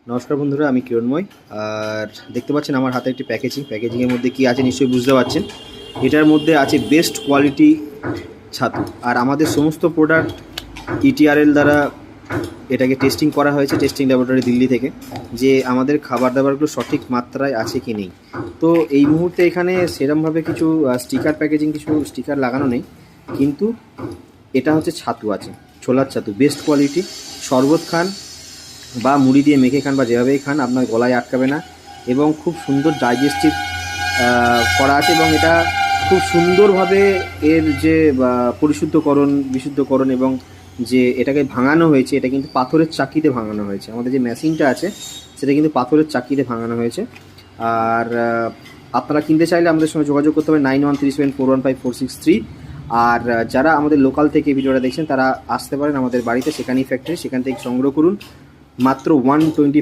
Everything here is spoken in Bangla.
নমস্কার বন্ধুরা, আমি কিরণময়। আর দেখতে পাচ্ছেন আমার হাতে একটি প্যাকেজিংয়ের মধ্যে কি আছে নিশ্চয়ই বুঝতে পারছেন। এটার মধ্যে আছে বেস্ট কোয়ালিটি ছাতু। আর আমাদের সমস্ত প্রোডাক্ট ইটিআরএল দ্বারা এটাকে টেস্টিং করা হয়েছে, টেস্টিং ল্যাবরেটরি দিল্লি থেকে, যে আমাদের খাবার দাবারগুলো সঠিক মাত্রায় আছে কি নেই। তো এই মুহূর্তে এখানে সেরমভাবে কিছু কিছু স্টিকার লাগানো নেই, কিন্তু এটা হচ্ছে ছাতু আছে, ছোলার ছাতু, বেস্ট কোয়ালিটি। শরবত খান বা মুড়ি দিয়ে মেখে খান বা যেভাবেই খান, আপনার গলায় আটকাবে না এবং খুব সুন্দর ডাইজেস্টিভ করা আছে। এবং এটা খুব সুন্দরভাবে এর যে বিশুদ্ধকরণ এবং যে এটাকে ভাঙানো হয়েছে, এটা কিন্তু পাথরের চাকিতে ভাঙানো হয়েছে। আমাদের যে মেশিনটা আছে সেটা কিন্তু পাথরের চাকিতে ভাঙানো হয়েছে। আর আপনারা কিনতে চাইলে আমাদের সঙ্গে যোগাযোগ করতে হবে 9137415463। আর যারা আমাদের লোকাল থেকে ভিডিওটা দেখছেন তারা আসতে পারেন আমাদের বাড়িতে, সেখানেই ফ্যাক্টরি, সেখান থেকে সংগ্রহ করুন। মাত্র 120